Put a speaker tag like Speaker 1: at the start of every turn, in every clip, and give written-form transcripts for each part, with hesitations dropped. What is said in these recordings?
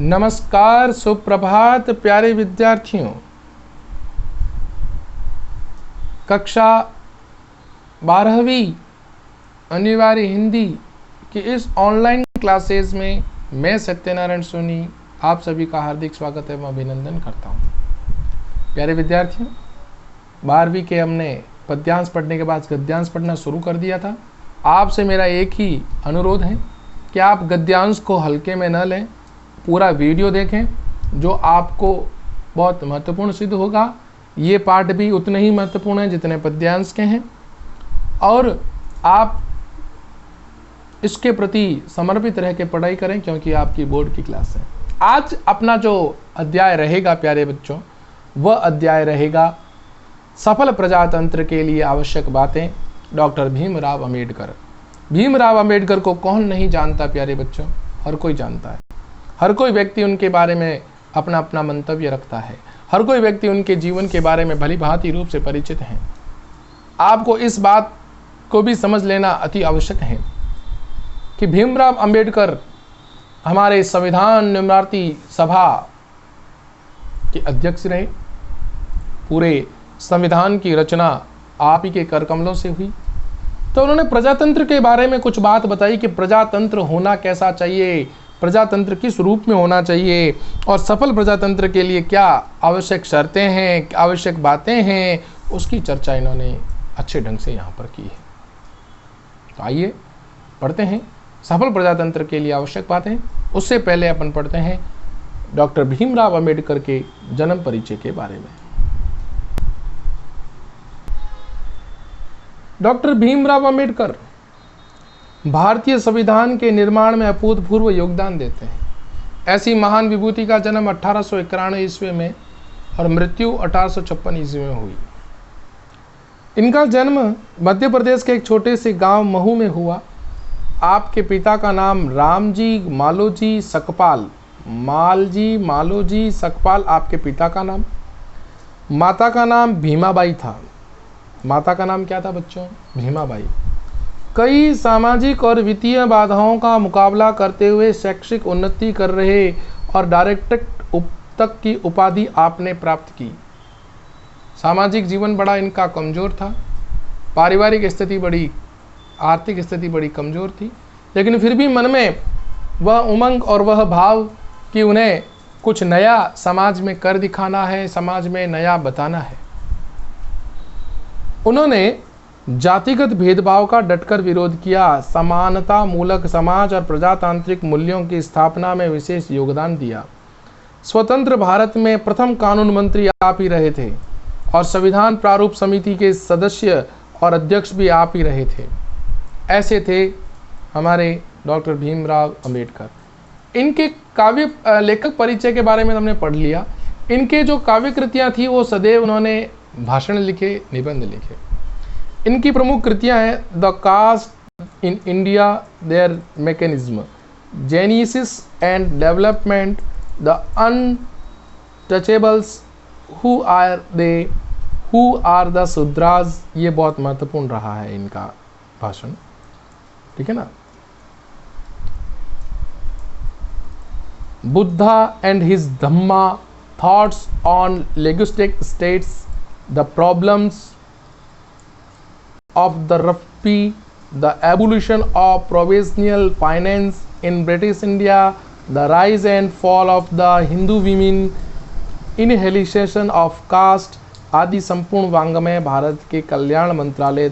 Speaker 1: नमस्कार, सुप्रभात प्यारे विद्यार्थियों। कक्षा 12वीं अनिवार्य हिंदी की इस ऑनलाइन क्लासेस में मैं सत्यनारायण सोनी आप सभी का हार्दिक स्वागत एवं अभिनंदन करता हूं। प्यारे विद्यार्थियों, 12वीं के हमने पद्यांश पढ़ने के बाद गद्यांश पढ़ना शुरू कर दिया था। आपसे मेरा एक ही अनुरोध है कि आप गद्यांश को हल्के में न लें, पूरा वीडियो देखें जो आपको बहुत महत्वपूर्ण सिद्ध होगा। ये पाठ भी उतने ही महत्वपूर्ण हैं जितने पद्यांश के हैं और आप इसके प्रति समर्पित रह के पढ़ाई करें क्योंकि आपकी बोर्ड की क्लास है। आज अपना जो अध्याय रहेगा प्यारे बच्चों, वह अध्याय रहेगा सफल प्रजातंत्र के लिए आवश्यक बातें, डॉक्टर भीमराव अंबेडकर। भीमराव अंबेडकर को कौन नहीं जानता प्यारे बच्चों, हर कोई जानता है। हर कोई व्यक्ति उनके बारे में अपना अपना मंतव्य रखता है। हर कोई व्यक्ति उनके जीवन के बारे में भली भांति रूप से परिचित है। आपको इस बात को भी समझ लेना अति आवश्यक है कि भीमराव अंबेडकर हमारे संविधान निर्मात्री सभा के अध्यक्ष रहे। पूरे संविधान की रचना आप ही के कर कमलों से हुई। तो उन्होंने प्रजातंत्र के बारे में कुछ बात बताई कि प्रजातंत्र होना कैसा चाहिए, प्रजातंत्र किस रूप में होना चाहिए और सफल प्रजातंत्र के लिए क्या आवश्यक शर्तें हैं, आवश्यक बातें हैं, उसकी चर्चा इन्होंने अच्छे ढंग से यहाँ पर की है। तो आइए पढ़ते हैं सफल प्रजातंत्र के लिए आवश्यक बातें। उससे पहले अपन पढ़ते हैं डॉक्टर भीमराव अंबेडकर के जन्म परिचय के बारे में। डॉक्टर भीमराव अंबेडकर भारतीय संविधान के निर्माण में अभूतपूर्व योगदान देते हैं। ऐसी महान विभूति का जन्म 1891 ईस्वी में और मृत्यु 1856 ईस्वी में हुई। इनका जन्म मध्य प्रदेश के एक छोटे से गांव महू में हुआ। आपके पिता का नाम रामजी मालोजी सकपाल, मालोजी सकपाल आपके पिता का नाम। माता का नाम भीमाबाई था। माता का नाम क्या था बच्चों? भीमाबाई। कई सामाजिक और वित्तीय बाधाओं का मुकाबला करते हुए शैक्षिक उन्नति कर रहे और डायरेक्टर तक की उपाधि आपने प्राप्त की। सामाजिक जीवन बड़ा इनका कमज़ोर था। पारिवारिक स्थिति बड़ी, आर्थिक स्थिति बड़ी कमज़ोर थी, लेकिन फिर भी मन में वह उमंग और वह भाव कि उन्हें कुछ नया समाज में कर दिखाना है, समाज में नया बताना है। उन्होंने जातिगत भेदभाव का डटकर विरोध किया, समानता मूलक समाज और प्रजातांत्रिक मूल्यों की स्थापना में विशेष योगदान दिया। स्वतंत्र भारत में प्रथम कानून मंत्री आप ही रहे थे और संविधान प्रारूप समिति के सदस्य और अध्यक्ष भी आप ही रहे थे। ऐसे थे हमारे डॉक्टर भीमराव अंबेडकर। इनके काव्य लेखक परिचय के बारे में हमने पढ़ लिया। इनके जो काव्य कृतियाँ थी वो सदैव उन्होंने भाषण लिखे, निबंध लिखे। इनकी प्रमुख कृतियां हैं the caste in India, their mechanism, genesis and development, the untouchables, who are the Shudras. ये बहुत महत्वपूर्ण रहा है इनका भाषण, ठीक है ना। Buddha and his Dhamma, thoughts on linguistic states, the problems of the rupee, the abolition of provincial finance in British India, the rise and fall of the Hindu women, inhalation of caste आदि संपूर्ण वांग्मय भारत के कल्याण मंत्रालय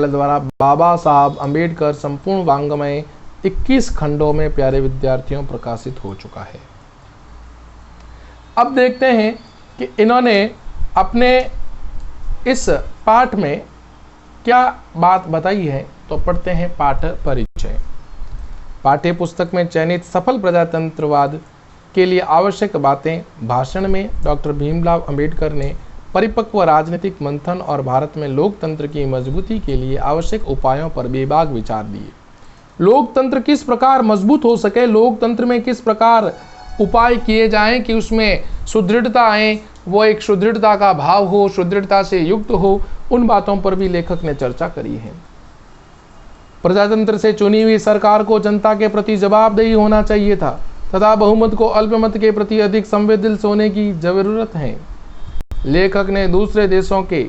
Speaker 1: द्वारा बाबा साहब अंबेडकर संपूर्ण वांग्मय 21 खंडों में प्यारे विद्यार्थियों प्रकाशित हो चुका है। अब देखते हैं कि इन्होंने अपने इस पाठ में क्या बात बताई है। तो पढ़ते हैं पाठ परिचय। पाठ्य पुस्तक में चयनित सफल प्रजातंत्रवाद के लिए आवश्यक बातें भाषण में डॉक्टर भीमराव अंबेडकर ने परिपक्व राजनीतिक मंथन और भारत में लोकतंत्र की मजबूती के लिए आवश्यक उपायों पर बेबाक विचार दिए। लोकतंत्र किस प्रकार मजबूत हो सके, लोकतंत्र में किस प्रकार उपाय किए जाएं कि उसमें सुदृढ़ता आए, वो एक सुदृढ़ता का भाव हो, सुदृढ़ता से युक्त हो, उन बातों पर भी लेखक ने चर्चा करी है। प्रजातंत्र से चुनी हुई सरकार को जनता के प्रति जवाबदेही होना चाहिए था तथा बहुमत को अल्पमत के प्रति अधिक संवेदनशील होने की जरूरत है। लेखक ने दूसरे देशों के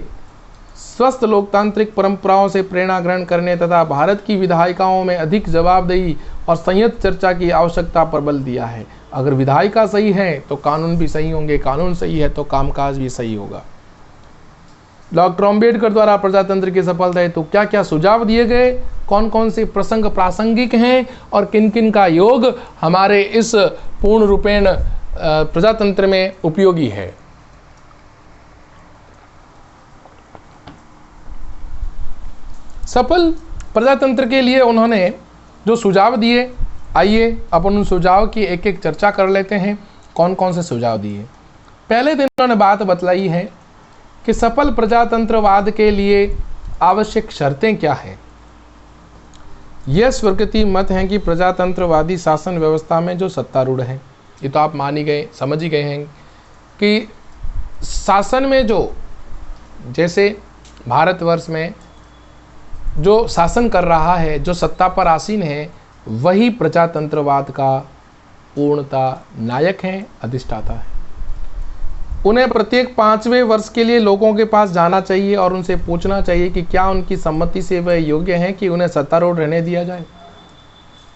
Speaker 1: स्वस्थ लोकतांत्रिक परंपराओं से प्रेरणा ग्रहण करने तथा भारत की विधायिकाओं में अधिक जवाबदेही और संयत चर्चा की आवश्यकता पर बल दिया है। अगर विधायिका सही है तो कानून भी सही होंगे, कानून सही है तो कामकाज भी सही होगा। डॉक्टर अम्बेडकर द्वारा प्रजातंत्र की सफलता हेतु क्या क्या सुझाव दिए गए, कौन कौन से प्रसंग प्रासंगिक हैं और किन किन का योग हमारे इस पूर्ण रूपेण प्रजातंत्र में उपयोगी है। सफल प्रजातंत्र के लिए उन्होंने जो सुझाव दिए, आइए अपन उन सुझाव की एक एक चर्चा कर लेते हैं। कौन कौन से सुझाव दिए। पहले दिन उन्होंने बात बतलाई है कि सफल प्रजातंत्रवाद के लिए आवश्यक शर्तें क्या हैं। यह स्वीकृति मत है कि प्रजातंत्रवादी शासन व्यवस्था में जो सत्तारूढ़ है, ये तो आप मान ही गए, समझ ही गए हैं कि शासन में जो, जैसे भारतवर्ष में जो शासन कर रहा है, जो सत्ता पर आसीन है, वही प्रजातंत्रवाद का पूर्णता नायक है, अधिष्ठाता है। उन्हें प्रत्येक 5वें वर्ष के लिए लोगों के पास जाना चाहिए और उनसे पूछना चाहिए कि क्या उनकी सम्मति से वह योग्य हैं कि उन्हें सत्तारूढ़ रहने दिया जाए।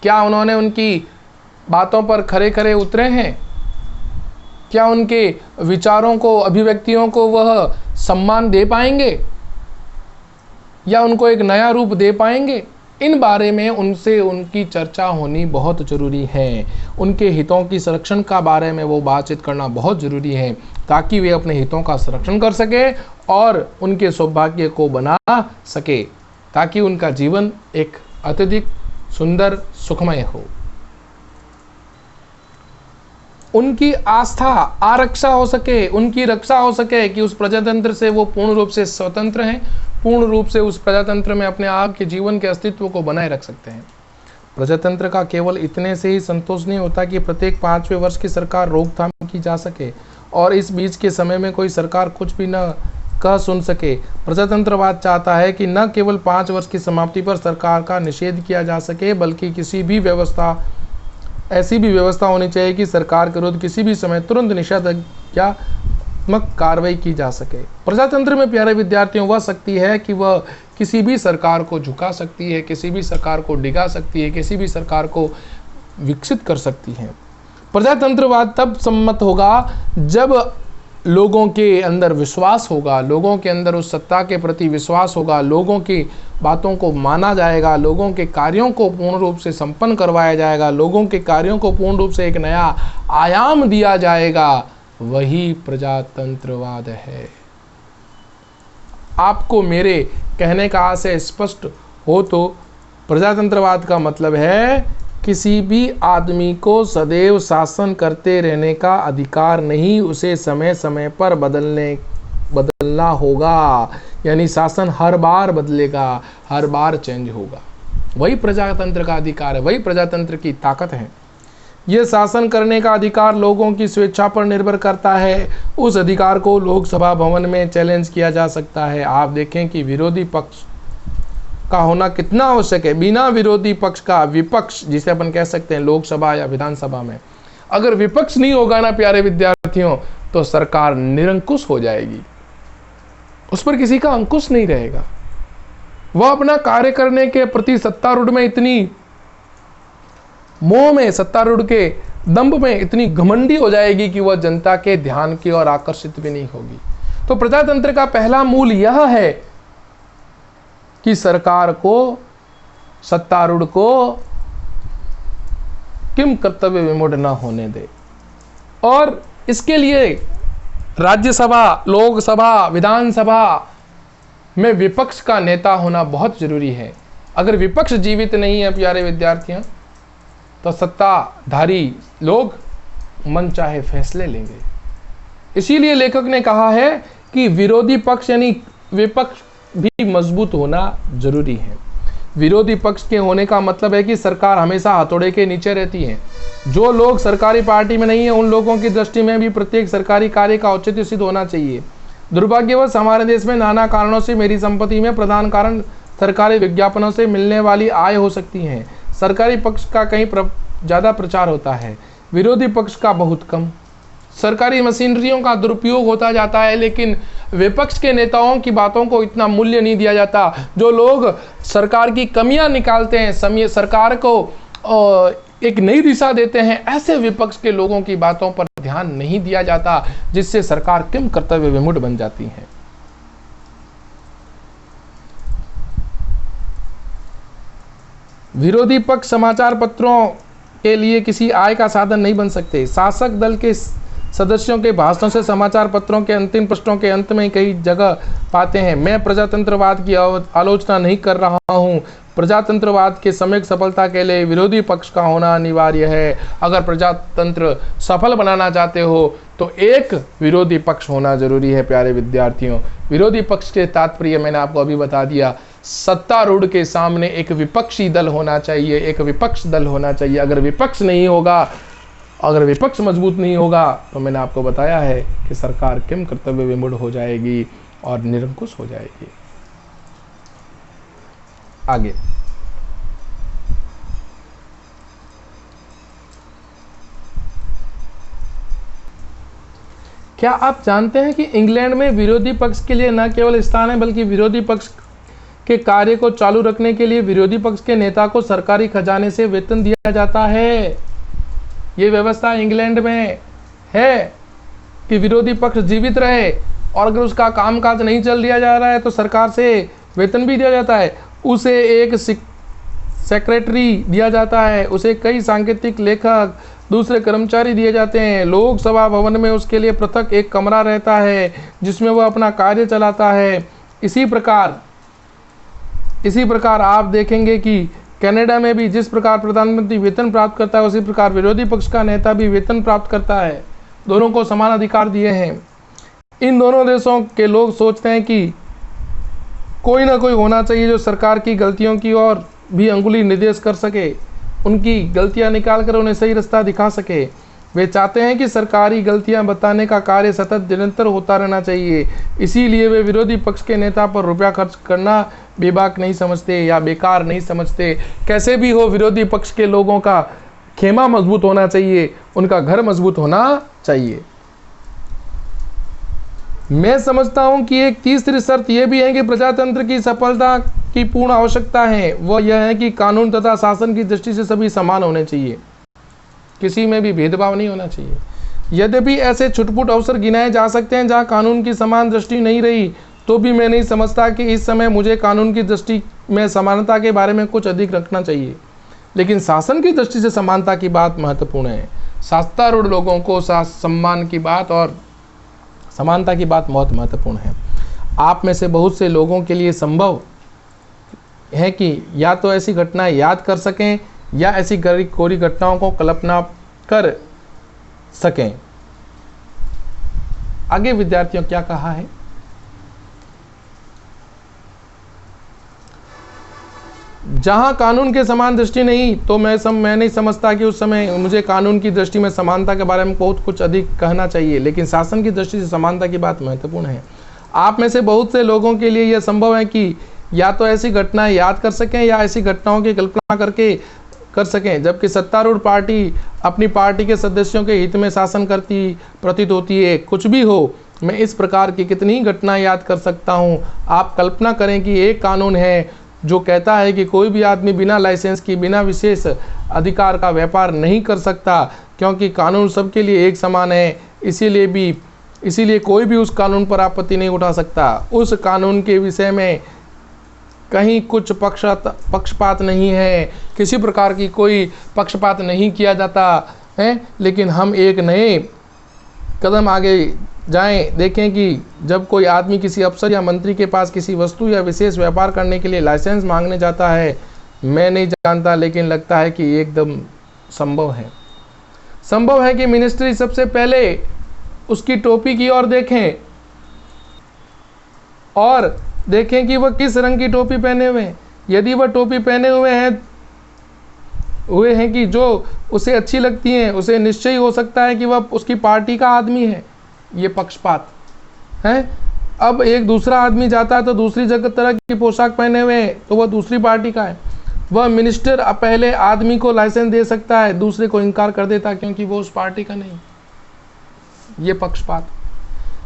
Speaker 1: क्या उन्होंने उनकी बातों पर खरे खरे उतरे हैं, क्या उनके विचारों को, अभिव्यक्तियों को वह सम्मान दे पाएंगे या उनको एक नया रूप दे पाएंगे। इन बारे में उनसे उनकी चर्चा होनी बहुत ज़रूरी है। उनके हितों की संरक्षण का बारे में वो बातचीत करना बहुत ज़रूरी है ताकि वे अपने हितों का संरक्षण कर सके और उनके सौभाग्य को बना सके, ताकि उनका जीवन एक अत्यधिक सुंदर सुखमय हो। उनकी आस्था आरक्षा हो सके, उनकी रक्षा हो सके कि उस प्रजातंत्र से वो पूर्ण रूप से स्वतंत्र हैं, पूर्ण रूप से उस प्रजातंत्र में अपने आप के जीवन के अस्तित्व को बनाए रख सकते हैं। प्रजातंत्र का केवल इतने से ही संतोष नहीं होता कि प्रत्येक 5वें वर्ष की सरकार रोकथाम की जा सके और इस बीच के समय में कोई सरकार कुछ भी न कह सुन सके। प्रजातंत्रवाद चाहता है कि न केवल 5 वर्ष की समाप्ति पर सरकार का निषेध किया जा सके, बल्कि किसी भी व्यवस्था, ऐसी भी व्यवस्था होनी चाहिए कि सरकार के विरुद्ध किसी भी समय तुरंत निषेधात्मक कार्रवाई की जा सके। प्रजातंत्र में प्यारे विद्यार्थियों वह शक्ति है कि वह किसी भी सरकार को झुका सकती है, किसी भी सरकार को डिगा सकती है, किसी भी सरकार को विकसित कर सकती है। प्रजातंत्रवाद तब सम्मत होगा जब लोगों के अंदर विश्वास होगा, लोगों के अंदर उस सत्ता के प्रति विश्वास होगा, लोगों की बातों को माना जाएगा, लोगों के कार्यों को पूर्ण रूप से संपन्न करवाया जाएगा, लोगों के कार्यों को पूर्ण रूप से एक नया आयाम दिया जाएगा, वही प्रजातंत्रवाद है। आपको मेरे कहने का आशय स्पष्ट हो तो प्रजातंत्रवाद का मतलब है किसी भी आदमी को सदैव शासन करते रहने का अधिकार नहीं, उसे समय समय पर बदलना होगा। यानी शासन हर बार बदलेगा, हर बार चेंज होगा। वही प्रजातंत्र का अधिकार है, वही प्रजातंत्र की ताकत है। यह शासन करने का अधिकार लोगों की स्वेच्छा पर निर्भर करता है। उस अधिकार को लोकसभा भवन में चैलेंज किया जा सकता है। आप देखें कि विरोधी पक्ष का होना कितना आवश्यक है। बिना विरोधी पक्ष का विपक्ष, जिसे अपन कह सकते हैं लोकसभा या विधानसभा में, अगर विपक्ष नहीं होगा ना प्यारे विद्यार्थियों, तो सरकार निरंकुश हो जाएगी, उस पर किसी का अंकुश नहीं रहेगा। वह अपना कार्य करने के प्रति सत्तारूढ़ में इतनी मोह में, सत्तारूढ़ के दंभ में इतनी घमंडी हो जाएगी कि वह जनता के ध्यान की ओर आकर्षित भी नहीं होगी। तो प्रजातंत्र का पहला मूल यह है कि सरकार को, सत्तारूढ़ को किम कर्तव्य विमूढ़ न होने दे। और इसके लिए राज्यसभा, लोकसभा, विधानसभा में विपक्ष का नेता होना बहुत जरूरी है। अगर विपक्ष जीवित नहीं है प्यारे विद्यार्थियों, तो सत्ताधारी लोग मनचाहे फैसले लेंगे। इसीलिए लेखक ने कहा है कि विरोधी पक्ष यानी विपक्ष भी मजबूत होना जरूरी है। विरोधी पक्ष के होने का मतलब है कि सरकार हमेशा हथौड़े के नीचे रहती है। जो लोग सरकारी पार्टी में नहीं है, उन लोगों की दृष्टि में भी प्रत्येक सरकारी कार्य का औचित्य सिद्ध होना चाहिए। दुर्भाग्यवश हमारे देश में नाना कारणों से मेरी संपत्ति में प्रधान कारण सरकारी विज्ञापनों से मिलने वाली आय हो सकती हैं। सरकारी पक्ष का कहीं ज़्यादा प्रचार होता है, विरोधी पक्ष का बहुत कम। सरकारी मशीनरियों का दुरुपयोग होता जाता है, लेकिन विपक्ष के नेताओं की बातों को इतना मूल्य नहीं दिया जाता। जो लोग सरकार की कमियां निकालते हैं, सरकार को एक नई दिशा देते हैं, ऐसे विपक्ष के लोगों की बातों पर ध्यान नहीं दिया जाता, जिससे सरकार किम कर्तव्य विमूढ़ बन जाती है। विरोधी पक्ष समाचार पत्रों के लिए किसी आय का साधन नहीं बन सकते। शासक दल के सदस्यों के भाषणों से समाचार पत्रों के अंतिम पृष्ठों के अंत में कई जगह पाते हैं। मैं प्रजातंत्रवाद की आलोचना नहीं कर रहा हूं। प्रजातंत्रवाद के सम्यक सफलता के लिए विरोधी पक्ष का होना अनिवार्य है। अगर प्रजातंत्र सफल बनाना चाहते हो तो एक विरोधी पक्ष होना जरूरी है। प्यारे विद्यार्थियों, विरोधी पक्ष के तात्पर्य मैंने आपको अभी बता दिया। सत्तारूढ़ के सामने एक विपक्षी दल होना चाहिए, एक विपक्ष दल होना चाहिए। अगर विपक्ष नहीं होगा, अगर विपक्ष मजबूत नहीं होगा, तो मैंने आपको बताया है कि सरकार किम कर्तव्य विमूढ़ हो जाएगी और निरंकुश हो जाएगी। आगे क्या आप जानते हैं कि इंग्लैंड में विरोधी पक्ष के लिए न केवल स्थान है, बल्कि विरोधी पक्ष के कार्य को चालू रखने के लिए विरोधी पक्ष के नेता को सरकारी खजाने से वेतन दिया जाता है। ये व्यवस्था इंग्लैंड में है कि विरोधी पक्ष जीवित रहे, और अगर उसका कामकाज नहीं चल दिया जा रहा है तो सरकार से वेतन भी दिया जाता है। उसे एक सेक्रेटरी दिया जाता है, उसे कई सांकेतिक लेखक, दूसरे कर्मचारी दिए जाते हैं। लोकसभा भवन में उसके लिए पृथक एक कमरा रहता है जिसमें वह अपना कार्य चलाता है। इसी प्रकार आप देखेंगे कि कनाडा में भी जिस प्रकार प्रधानमंत्री वेतन प्राप्त करता है, उसी प्रकार विरोधी पक्ष का नेता भी वेतन प्राप्त करता है। दोनों को समान अधिकार दिए हैं। इन दोनों देशों के लोग सोचते हैं कि कोई ना कोई होना चाहिए जो सरकार की गलतियों की ओर भी अंगुली निर्देश कर सके, उनकी गलतियां निकाल कर उन्हें सही रास्ता दिखा सके। वे चाहते हैं कि सरकारी गलतियां बताने का कार्य सतत निरंतर होता रहना चाहिए। इसीलिए वे विरोधी पक्ष के नेता पर रुपया खर्च करना बेबाक नहीं समझते या बेकार नहीं समझते। कैसे भी हो, विरोधी पक्ष के लोगों का खेमा मजबूत होना चाहिए, उनका घर मजबूत होना चाहिए। मैं समझता हूं कि एक तीसरी शर्त यह भी है कि प्रजातंत्र की सफलता की पूर्ण आवश्यकता है, वह यह है कि कानून तथा शासन की दृष्टि से सभी समान होने चाहिए, किसी में भी भेदभाव नहीं होना चाहिए। यद्यपि ऐसे छुटपुट अवसर गिनाए जा सकते हैं जहां कानून की समान दृष्टि नहीं रही, तो भी मैं नहीं समझता कि इस समय मुझे कानून की दृष्टि में समानता के बारे में कुछ अधिक रखना चाहिए। लेकिन शासन की दृष्टि से समानता की बात महत्वपूर्ण है। सत्तारूढ़ लोगों को सम्मान की बात और समानता की बात बहुत महत्वपूर्ण है। आप में से बहुत से लोगों के लिए संभव है कि या तो ऐसी घटनाएं याद कर सकें या ऐसी कोरी घटनाओं को कल्पना कर सकें। आगे विद्यार्थियों क्या कहा है? जहां कानून के समान दृष्टि नहीं, तो मैं नहीं समझता कि उस समय मुझे कानून की दृष्टि में समानता के बारे में बहुत कुछ अधिक कहना चाहिए। लेकिन शासन की दृष्टि से समानता की बात महत्वपूर्ण है। आप में से बहुत से लोगों के लिए यह संभव है कि या तो ऐसी घटनाएं याद कर सकें या ऐसी घटनाओं की कल्पना कर सकें, जबकि सत्तारूढ़ पार्टी अपनी पार्टी के सदस्यों के हित में शासन करती प्रतीत होती है। कुछ भी हो, मैं इस प्रकार की कितनी ही घटनाएं याद कर सकता हूं। आप कल्पना करें कि एक कानून है जो कहता है कि कोई भी आदमी बिना लाइसेंस की, बिना विशेष अधिकार का व्यापार नहीं कर सकता, क्योंकि कानून सबके लिए एक समान है। इसीलिए कोई भी उस कानून पर आपत्ति नहीं उठा सकता। उस कानून के विषय में कहीं कुछ पक्षपात नहीं है, किसी प्रकार की कोई पक्षपात नहीं किया जाता है। लेकिन हम एक नए कदम आगे जाएं, देखें कि जब कोई आदमी किसी अफसर या मंत्री के पास किसी वस्तु या विशेष व्यापार करने के लिए लाइसेंस मांगने जाता है, मैं नहीं जानता, लेकिन लगता है कि एकदम संभव है कि मिनिस्ट्री सबसे पहले उसकी टोपी की ओर देखें और देखें कि वह किस रंग की टोपी पहने हुए हैं। यदि वह टोपी पहने हुए हैं कि जो उसे अच्छी लगती हैं, उसे निश्चय हो सकता है कि वह उसकी पार्टी का आदमी है। ये पक्षपात है। अब एक दूसरा आदमी जाता है तो दूसरी जगह तरह की पोशाक पहने हुए है तो वह दूसरी पार्टी का है। वह मिनिस्टर पहले आदमी को लाइसेंस दे सकता है, दूसरे को इनकार कर देता है क्योंकि वो उस पार्टी का नहीं। ये पक्षपात।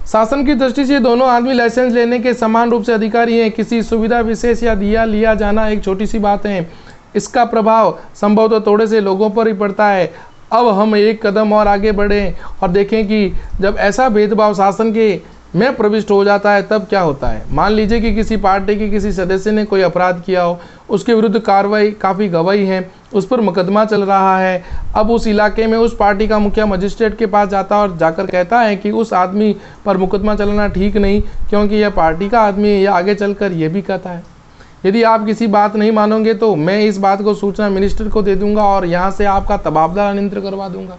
Speaker 1: शासन की दृष्टि से दोनों आदमी लाइसेंस लेने के समान रूप से अधिकारी हैं। किसी सुविधा विशेष या दिया लिया जाना एक छोटी सी बात है, इसका प्रभाव संभवतः थोड़े से लोगों पर ही पड़ता है। अब हम एक कदम और आगे बढ़ें और देखें कि जब ऐसा भेदभाव शासन के में प्रविष्ट हो जाता है तब क्या होता है। मान लीजिए कि किसी पार्टी के किसी सदस्य ने कोई अपराध किया हो, उसके विरुद्ध कार्रवाई काफ़ी गवाही है, उस पर मुकदमा चल रहा है। अब उस इलाके में उस पार्टी का मुखिया मजिस्ट्रेट के पास जाता है और जाकर कहता है कि उस आदमी पर मुकदमा चलाना ठीक नहीं क्योंकि यह पार्टी का आदमी है। यह आगे चलकर यह भी कहता है यदि आप किसी बात नहीं मानोगे तो मैं इस बात को सूचना मिनिस्टर को दे दूंगा और यहाँ से आपका तबादला अनियंत्र करवा दूंगा।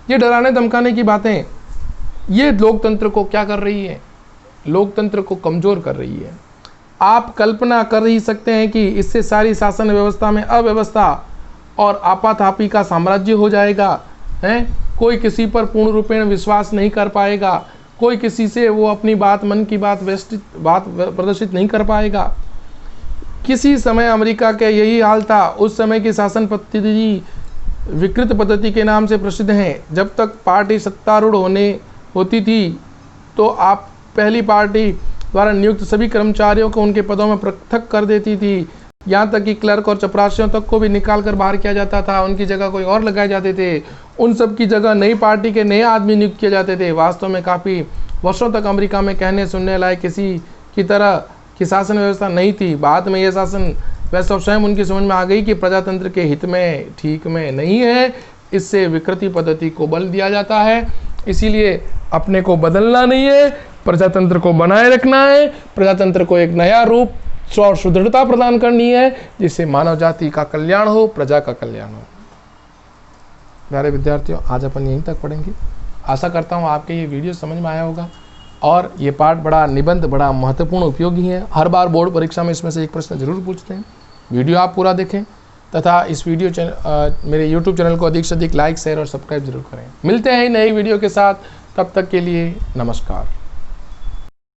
Speaker 1: ये डराने धमकाने की बातें ये लोकतंत्र को क्या कर रही है, लोकतंत्र को कमज़ोर कर रही है। आप कल्पना कर ही सकते हैं कि इससे सारी शासन व्यवस्था में अव्यवस्था और आपाधापी का साम्राज्य हो जाएगा। हैं, कोई किसी पर पूर्ण रूपेण विश्वास नहीं कर पाएगा, कोई किसी से वो अपनी बात मन की बात प्रदर्शित नहीं कर पाएगा। किसी समय अमेरिका का यही हाल था। उस समय की शासन पद्धति विकृत पद्धति के नाम से प्रसिद्ध है। जब तक पार्टी सत्तारूढ़ होती थी तो आप पहली पार्टी द्वारा नियुक्त सभी कर्मचारियों को उनके पदों में पृथक कर देती थी। यहाँ तक कि क्लर्क और चपरासियों तक को भी निकाल कर बाहर किया जाता था, उनकी जगह कोई और लगाए जाते थे। उन सब की जगह नई पार्टी के नए आदमी नियुक्त किए जाते थे। वास्तव में काफ़ी वर्षों तक अमेरिका में कहने सुनने लायक किसी की तरह की शासन व्यवस्था नहीं थी। बाद में यह शासन व्यवस्था स्वयं उनकी समझ में आ गई कि प्रजातंत्र के हित में ठीक में नहीं है। इससे विकृति पद्धति को बल दिया जाता है। इसीलिए अपने को बदलना नहीं है, प्रजातंत्र को बनाए रखना है। प्रजातंत्र को एक नया रूप और सुदृढ़ता प्रदान करनी है जिससे मानव जाति का कल्याण हो, प्रजा का कल्याण हो। प्यारे विद्यार्थियों, आज अपन यहीं तक पढ़ेंगे। आशा करता हूँ आपके ये वीडियो समझ में आया होगा और ये पाठ बड़ा निबंध बड़ा महत्वपूर्ण उपयोगी है। हर बार बोर्ड परीक्षा में इसमें से एक प्रश्न जरूर पूछते हैं। वीडियो आप पूरा देखें तथा इस मेरे YouTube चैनल को अधिक से अधिक लाइक शेयर और सब्सक्राइब जरूर करें। मिलते हैं नई वीडियो के साथ, तब तक के लिए नमस्कार।